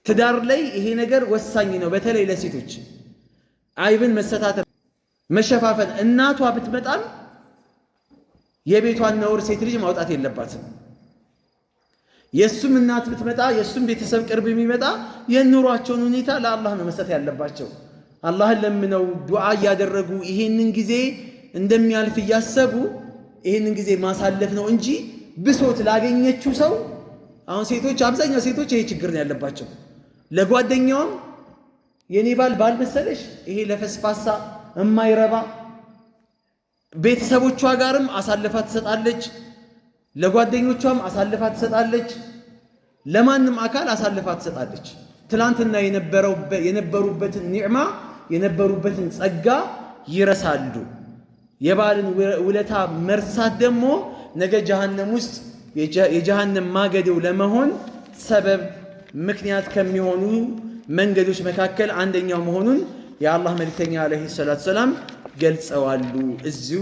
ትዳር ላይ ይሄ ነገር ወሳኝ ነው። በተለይ ለሴቶች አይብን መሰታተር፣ መሸፋፈን። እናቷ ብትመጣም የቤቷን ነውር ሴት ልጅ ማውጣት የለባትም። የሱም እናት ብትመጣ የሱም ቤተሰብ ቅርብ የሚመጣ የኑሯቸውን ሁኔታ ለአላህ ነው መስጠት ያለባቸው። አላህን ለምነው ዱዓ እያደረጉ ይሄንን ጊዜ እንደሚያልፍ እያሰቡ ይሄንን ጊዜ ማሳለፍ ነው እንጂ ብሶት ላገኘችው ሰው። አሁን ሴቶች አብዛኛው ሴቶች ይሄ ችግር ነው ያለባቸው። ለጓደኛውም የኔ ባል መሰለሽ ይሄ ለፈስፋሳ የማይረባ ቤተሰቦቿ ጋርም አሳልፋ ትሰጣለች፣ ለጓደኞቿም አሳልፋ ትሰጣለች፣ ለማንም አካል አሳልፋ ትሰጣለች። ትላንትና የነበሩበትን ኒዕማ የነበሩበትን ጸጋ ይረሳሉ። የባልን ውለታ መርሳት ደግሞ ነገ ጀሃነም ውስጥ የጀሃነም ማገዴው ለመሆን ሰበብ ምክንያት ከሚሆኑ መንገዶች መካከል አንደኛው መሆኑን የአላህ መልእክተኛ አለይሂ ሰላቱ ሰላም ገልጸዋሉ። እዚሁ